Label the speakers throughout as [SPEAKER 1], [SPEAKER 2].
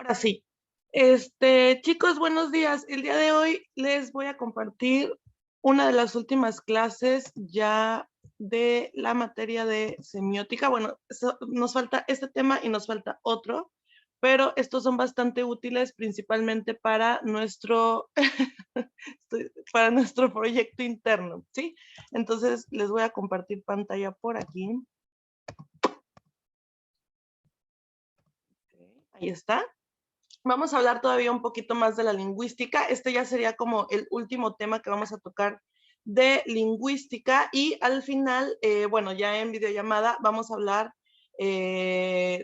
[SPEAKER 1] Ahora sí. Chicos, buenos días. El día de hoy les voy a compartir una de las últimas clases ya de la materia de semiótica. Bueno, nos falta este tema y nos falta otro, pero estos son bastante útiles principalmente para para nuestro proyecto interno, ¿sí? Entonces les voy a compartir pantalla por aquí. Ahí está. Vamos a hablar todavía un poquito más de la lingüística. Este ya sería como el último tema que vamos a tocar de lingüística y al final, bueno, ya en videollamada vamos a hablar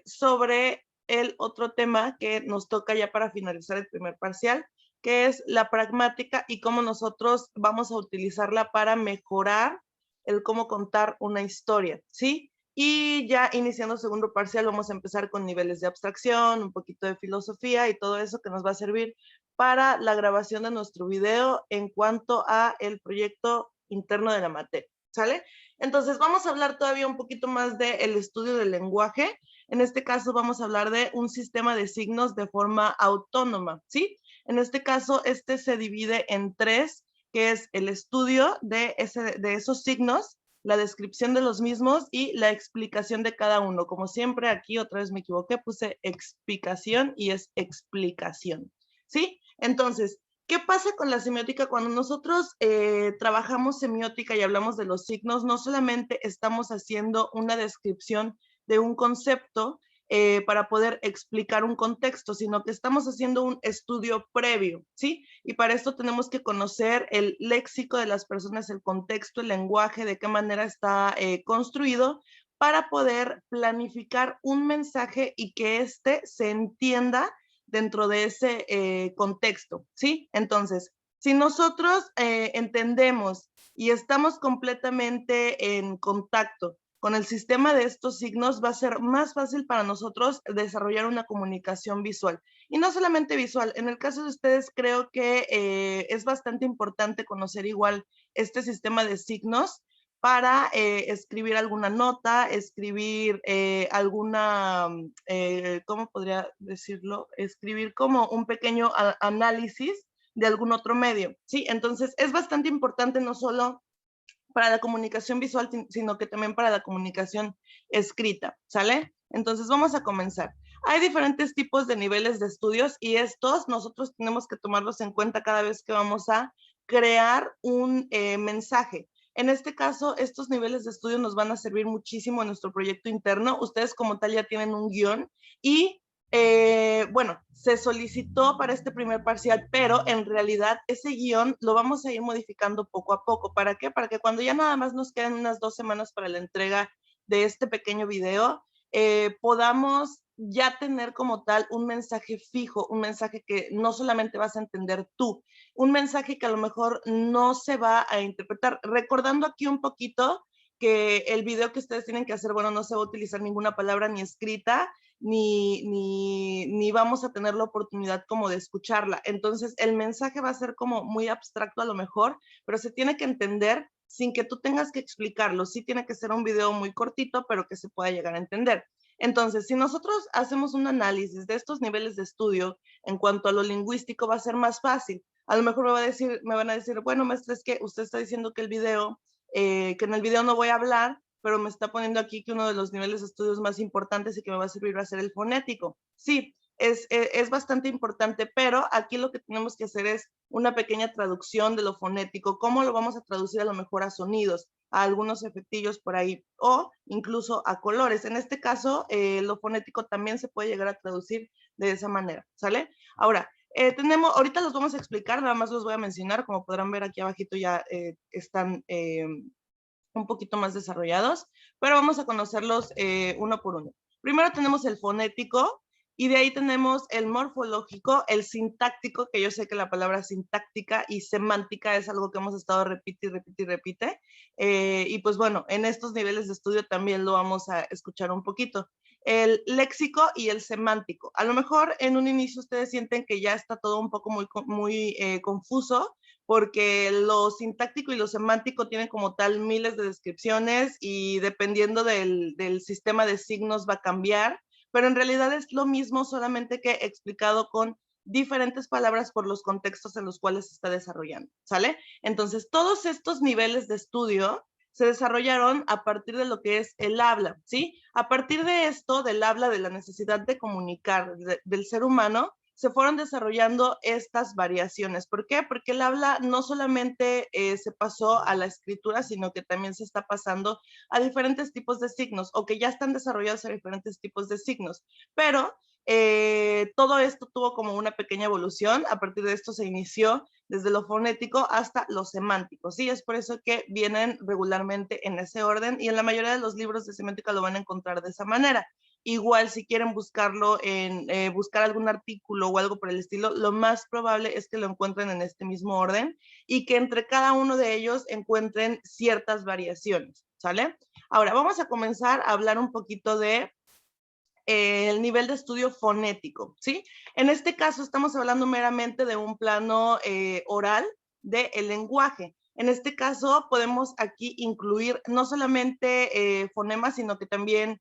[SPEAKER 1] sobre el otro tema que nos toca ya para finalizar el primer parcial, que es la pragmática y cómo nosotros vamos a utilizarla para mejorar el cómo contar una historia, ¿sí? Y ya iniciando segundo parcial vamos a empezar con niveles de abstracción, un poquito de filosofía y todo eso que nos va a servir para la grabación de nuestro video en cuanto a el proyecto interno de la materia, ¿sale? Entonces vamos a hablar todavía un poquito más del estudio del lenguaje. En este caso vamos a hablar de un sistema de signos de forma autónoma, ¿sí? En este caso, este se divide en tres, que es el estudio de esos signos, la descripción de los mismos y la explicación de cada uno. Como siempre, aquí otra vez me equivoqué, puse explicación y es explicación, ¿sí? Entonces, ¿qué pasa con la semiótica? Cuando nosotros trabajamos semiótica y hablamos de los signos, no solamente estamos haciendo una descripción de un concepto para poder explicar un contexto, sino que estamos haciendo un estudio previo, ¿sí? Y para esto tenemos que conocer el léxico de las personas, el contexto, el lenguaje, de qué manera está construido, para poder planificar un mensaje y que éste se entienda dentro de ese contexto, ¿sí? Entonces, si nosotros entendemos y estamos completamente en contacto con el sistema de estos signos, va a ser más fácil para nosotros desarrollar una comunicación visual. Y no solamente visual, en el caso de ustedes creo que es bastante importante conocer igual este sistema de signos para escribir alguna nota, escribir ¿cómo podría decirlo? Escribir como un pequeño análisis de algún otro medio, ¿sí? Entonces es bastante importante no solo para la comunicación visual, sino que también para la comunicación escrita, ¿sale? Entonces vamos a comenzar. Hay diferentes tipos de niveles de estudios y estos nosotros tenemos que tomarlos en cuenta cada vez que vamos a crear un mensaje. En este caso, estos niveles de estudio nos van a servir muchísimo en nuestro proyecto interno. Ustedes como tal ya tienen un guión y bueno, se solicitó para este primer parcial, pero en realidad ese guión lo vamos a ir modificando poco a poco. ¿Para qué? Para que cuando ya nada más nos queden unas 2 semanas para la entrega de este pequeño video, podamos ya tener como tal un mensaje fijo, un mensaje que no solamente vas a entender tú, un mensaje que a lo mejor no se va a interpretar. Recordando aquí un poquito que el video que ustedes tienen que hacer, bueno, no se va a utilizar ninguna palabra ni escrita, ni vamos a tener la oportunidad como de escucharla. Entonces, el mensaje va a ser como muy abstracto a lo mejor, pero se tiene que entender sin que tú tengas que explicarlo. Sí tiene que ser un video muy cortito, pero que se pueda llegar a entender. Entonces, si nosotros hacemos un análisis de estos niveles de estudio en cuanto a lo lingüístico, va a ser más fácil. A lo mejor me van a decir, bueno, maestra, es que usted está diciendo que que en el video no voy a hablar, pero me está poniendo aquí que uno de los niveles de estudios más importantes y que me va a servir va a ser el fonético. Sí, es bastante importante, pero aquí lo que tenemos que hacer es una pequeña traducción de lo fonético, cómo lo vamos a traducir a lo mejor a sonidos, a algunos efectillos por ahí, o incluso a colores. En este caso, lo fonético también se puede llegar a traducir de esa manera, ¿sale? Ahora, ahorita los vamos a explicar, nada más los voy a mencionar, como podrán ver aquí abajito ya están un poquito más desarrollados, pero vamos a conocerlos uno por uno. Primero tenemos el fonético y de ahí tenemos el morfológico, el sintáctico, que yo sé que la palabra sintáctica y semántica es algo que hemos estado repite y repite y repite. Y pues bueno, en estos niveles de estudio también lo vamos a escuchar un poquito. El léxico y el semántico. A lo mejor en un inicio ustedes sienten que ya está todo un poco muy confuso, porque lo sintáctico y lo semántico tienen como tal miles de descripciones y dependiendo del sistema de signos va a cambiar, pero en realidad es lo mismo, solamente que explicado con diferentes palabras por los contextos en los cuales se está desarrollando, ¿sale? Entonces, todos estos niveles de estudio se desarrollaron a partir de lo que es el habla, ¿sí? A partir de esto, del habla, de la necesidad de comunicar del ser humano, se fueron desarrollando estas variaciones. ¿Por qué? Porque el habla no solamente se pasó a la escritura, sino que también se está pasando a diferentes tipos de signos, o que ya están desarrollados a diferentes tipos de signos. Pero todo esto tuvo como una pequeña evolución. A partir de esto se inició desde lo fonético hasta lo semántico, ¿sí? Es por eso que vienen regularmente en ese orden, y en la mayoría de los libros de semántica lo van a encontrar de esa manera. Igual, si quieren buscarlo en, buscar algún artículo o algo por el estilo, lo más probable es que lo encuentren en este mismo orden y que entre cada uno de ellos encuentren ciertas variaciones, ¿sale? Ahora, vamos a comenzar a hablar un poquito de el nivel de estudio fonético, ¿sí? En este caso estamos hablando meramente de un plano oral del lenguaje. En este caso podemos aquí incluir no solamente fonemas, sino que también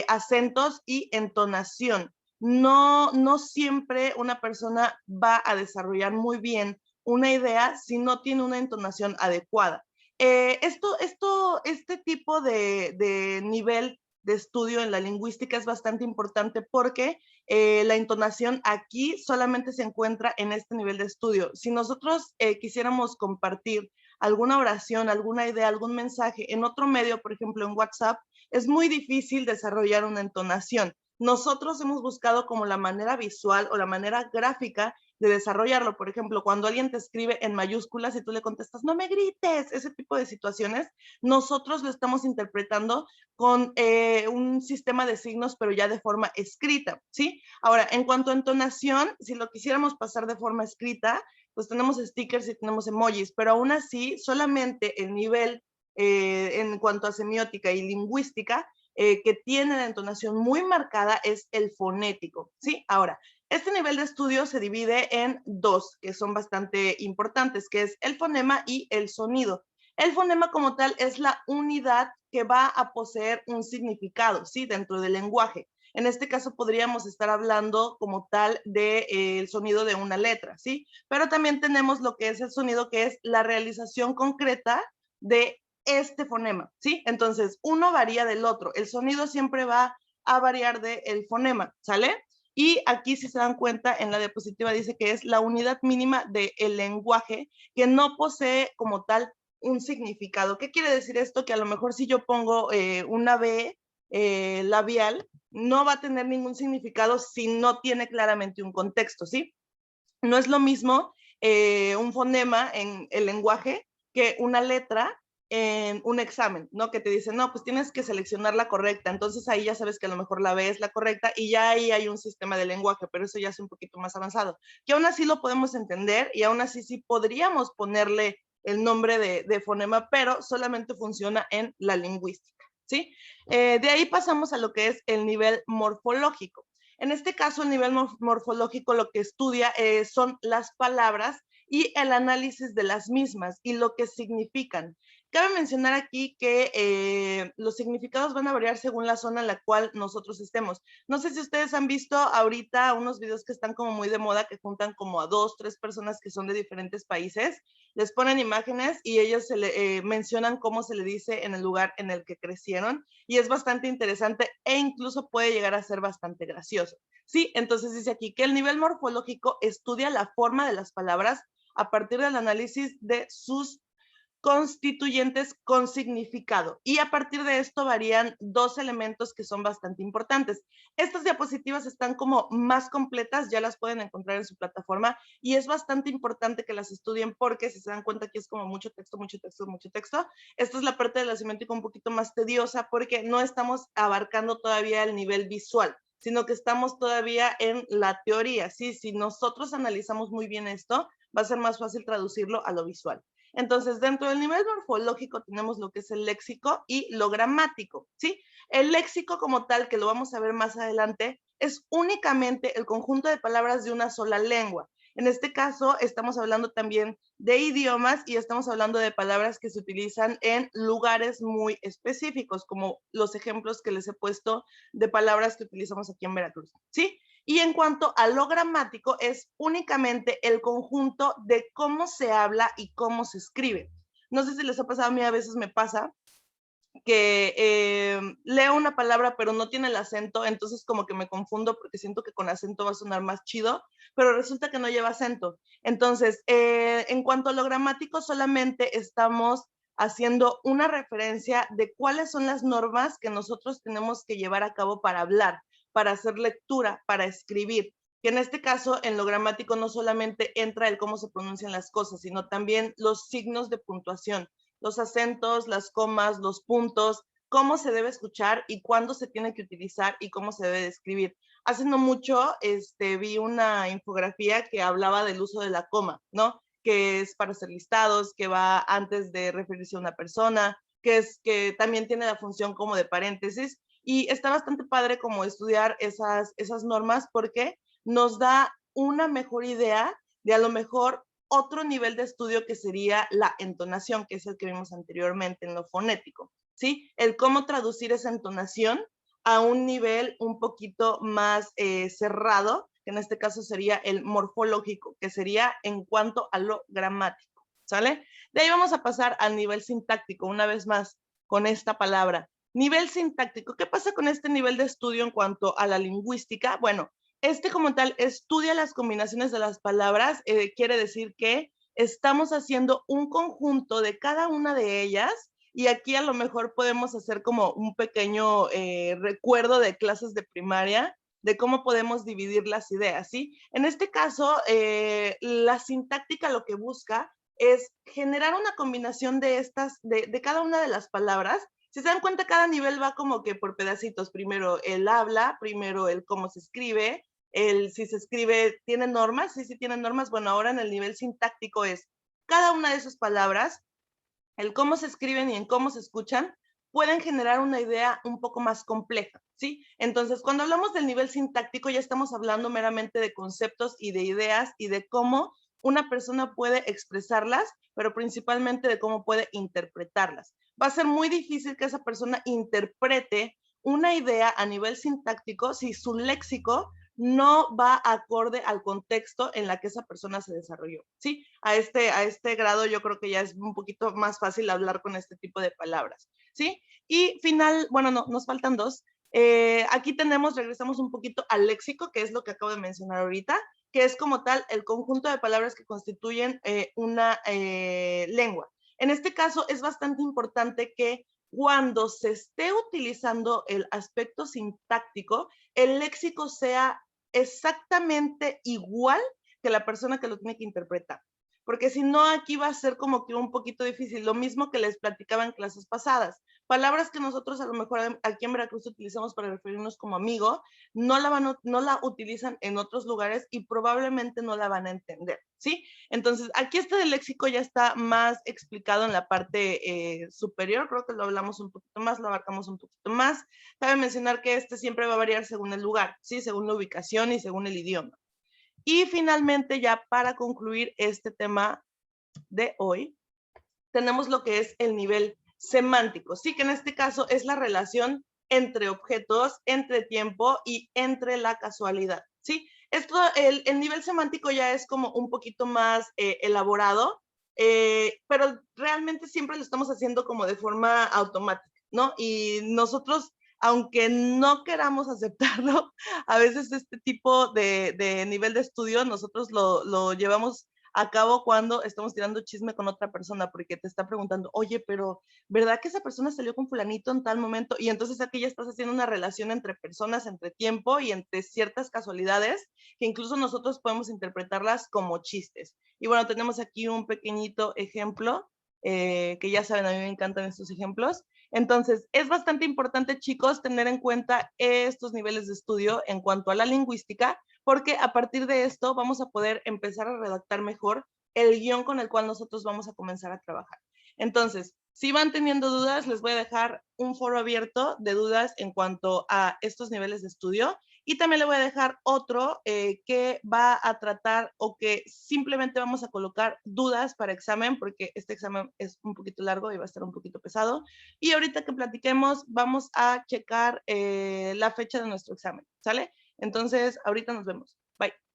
[SPEAKER 1] acentos y entonación. No siempre una persona va a desarrollar muy bien una idea si no tiene una entonación adecuada. Este tipo de nivel de estudio en la lingüística es bastante importante porque la entonación aquí solamente se encuentra en este nivel de estudio. Si nosotros quisiéramos compartir alguna oración, alguna idea, algún mensaje en otro medio, por ejemplo en WhatsApp, es muy difícil desarrollar una entonación. Nosotros hemos buscado como la manera visual o la manera gráfica de desarrollarlo. Por ejemplo, cuando alguien te escribe en mayúsculas y tú le contestas, no me grites, ese tipo de situaciones, nosotros lo estamos interpretando con un sistema de signos, pero ya de forma escrita, ¿sí? Ahora, en cuanto a entonación, si lo quisiéramos pasar de forma escrita, pues tenemos stickers y tenemos emojis, pero aún así, solamente el nivel en cuanto a semiótica y lingüística que tiene la entonación muy marcada es el fonético, ¿sí? Ahora, este nivel de estudio se divide en dos, que son bastante importantes, que es el fonema y el sonido. El fonema como tal es la unidad que va a poseer un significado, ¿sí? Dentro del lenguaje. En este caso podríamos estar hablando como tal del sonido de una letra, ¿sí? Pero también tenemos lo que es el sonido, que es la realización concreta de este fonema, ¿sí? Entonces, uno varía del otro. El sonido siempre va a variar del fonema, ¿sale? Y aquí, si se dan cuenta, en la diapositiva dice que es la unidad mínima del lenguaje que no posee como tal un significado. ¿Qué quiere decir esto? Que a lo mejor si yo pongo una B labial, no va a tener ningún significado si no tiene claramente un contexto, ¿sí? No es lo mismo un fonema en el lenguaje que una letra en un examen, ¿no? Que te dicen, no, pues tienes que seleccionar la correcta, entonces ahí ya sabes que a lo mejor la B es la correcta y ya ahí hay un sistema de lenguaje, pero eso ya es un poquito más avanzado, que aún así lo podemos entender y aún así sí podríamos ponerle el nombre de fonema, pero solamente funciona en la lingüística, ¿sí? De ahí pasamos a lo que es el nivel morfológico. En este caso, el nivel morfológico lo que estudia son las palabras y el análisis de las mismas y lo que significan. Cabe mencionar aquí que los significados van a variar según la zona en la cual nosotros estemos. No sé si ustedes han visto ahorita unos videos que están como muy de moda, que juntan como a 2, 3 personas que son de diferentes países, les ponen imágenes y ellos mencionan cómo se le dice en el lugar en el que crecieron, y es bastante interesante e incluso puede llegar a ser bastante gracioso. Sí, entonces dice aquí que el nivel morfológico estudia la forma de las palabras a partir del análisis de sus constituyentes con significado. Y a partir de esto varían dos elementos que son bastante importantes. Estas diapositivas están como más completas, ya las pueden encontrar en su plataforma y es bastante importante que las estudien porque si se dan cuenta aquí es como mucho texto, mucho texto, mucho texto. Esta es la parte de la semántica un poquito más tediosa porque no estamos abarcando todavía el nivel visual, sino que estamos todavía en la teoría, ¿sí? Si nosotros analizamos muy bien esto, va a ser más fácil traducirlo a lo visual. Entonces, dentro del nivel morfológico tenemos lo que es el léxico y lo gramático, ¿sí? El léxico como tal, que lo vamos a ver más adelante, es únicamente el conjunto de palabras de una sola lengua. En este caso, estamos hablando también de idiomas y estamos hablando de palabras que se utilizan en lugares muy específicos, como los ejemplos que les he puesto de palabras que utilizamos aquí en Veracruz, ¿sí? Y en cuanto a lo gramático, es únicamente el conjunto de cómo se habla y cómo se escribe. No sé si les ha pasado, a mí a veces me pasa que leo una palabra pero no tiene el acento, entonces como que me confundo porque siento que con acento va a sonar más chido, pero resulta que no lleva acento. Entonces, en cuanto a lo gramático, solamente estamos haciendo una referencia de cuáles son las normas que nosotros tenemos que llevar a cabo para hablar, para hacer lectura, para escribir. Que en este caso, en lo gramático no solamente entra el cómo se pronuncian las cosas, sino también los signos de puntuación, los acentos, las comas, los puntos, cómo se debe escuchar y cuándo se tiene que utilizar y cómo se debe escribir. Hace no mucho vi una infografía que hablaba del uso de la coma, ¿no? Que es para hacer listados, que va antes de referirse a una persona, que también tiene la función como de paréntesis, y está bastante padre como estudiar esas normas porque nos da una mejor idea de a lo mejor otro nivel de estudio que sería la entonación, que es el que vimos anteriormente en lo fonético, ¿sí? El cómo traducir esa entonación a un nivel un poquito más cerrado, que en este caso sería el morfológico, que sería en cuanto a lo gramático, ¿sale? De ahí vamos a pasar al nivel sintáctico, una vez más, con esta palabra. Nivel sintáctico, ¿qué pasa con este nivel de estudio en cuanto a la lingüística? Bueno, como tal estudia las combinaciones de las palabras, quiere decir que estamos haciendo un conjunto de cada una de ellas y aquí a lo mejor podemos hacer como un pequeño recuerdo de clases de primaria de cómo podemos dividir las ideas, ¿sí? En este caso, la sintáctica lo que busca es generar una combinación de estas, de cada una de las palabras. Si se dan cuenta, cada nivel va como que por pedacitos. Primero el habla, primero el cómo se escribe, si se escribe, ¿tiene normas? Sí, sí tiene normas. Bueno, ahora en el nivel sintáctico es cada una de esas palabras, el cómo se escriben y en cómo se escuchan, pueden generar una idea un poco más compleja, ¿sí? Entonces, cuando hablamos del nivel sintáctico, ya estamos hablando meramente de conceptos y de ideas y de cómo una persona puede expresarlas, pero principalmente de cómo puede interpretarlas. Va a ser muy difícil que esa persona interprete una idea a nivel sintáctico si su léxico no va acorde al contexto en la que esa persona se desarrolló, ¿sí? A este grado yo creo que ya es un poquito más fácil hablar con este tipo de palabras, ¿sí? Y bueno, no, nos faltan dos. Aquí regresamos un poquito al léxico, que es lo que acabo de mencionar ahorita, que es como tal el conjunto de palabras que constituyen una lengua. En este caso es bastante importante que cuando se esté utilizando el aspecto sintáctico, el léxico sea exactamente igual que la persona que lo tiene que interpretar. Porque si no, aquí va a ser como que un poquito difícil. Lo mismo que les platicaba en clases pasadas. Palabras que nosotros a lo mejor aquí en Veracruz utilizamos para referirnos como amigo, no la utilizan en otros lugares y probablemente no la van a entender, ¿sí? Entonces, aquí del léxico ya está más explicado en la parte superior. Creo que lo hablamos un poquito más, lo abarcamos un poquito más. Cabe mencionar que siempre va a variar según el lugar, ¿sí? Según la ubicación y según el idioma. Y finalmente, ya para concluir este tema de hoy, tenemos lo que es el nivel semántico, sí, que en este caso es la relación entre objetos, entre tiempo y entre la casualidad, ¿sí? El nivel semántico ya es como un poquito más elaborado, pero realmente siempre lo estamos haciendo como de forma automática, ¿no? Y nosotros, aunque no queramos aceptarlo, a veces este tipo de nivel de estudio nosotros lo llevamos a cabo cuando estamos tirando chisme con otra persona, porque te está preguntando, oye, pero ¿verdad que esa persona salió con fulanito en tal momento? Y entonces aquí ya estás haciendo una relación entre personas, entre tiempo y entre ciertas casualidades que incluso nosotros podemos interpretarlas como chistes. Y bueno, tenemos aquí un pequeñito ejemplo, que ya saben, a mí me encantan estos ejemplos. Entonces, es bastante importante, chicos, tener en cuenta estos niveles de estudio en cuanto a la lingüística, porque a partir de esto vamos a poder empezar a redactar mejor el guión con el cual nosotros vamos a comenzar a trabajar. Entonces, Si van teniendo dudas, les voy a dejar un foro abierto de dudas en cuanto a estos niveles de estudio. Y también le voy a dejar otro que va a tratar o que simplemente vamos a colocar dudas para examen, porque este examen es un poquito largo y va a estar un poquito pesado. Y ahorita que platiquemos, vamos a checar la fecha de nuestro examen, ¿sale? Entonces, ahorita nos vemos. Bye.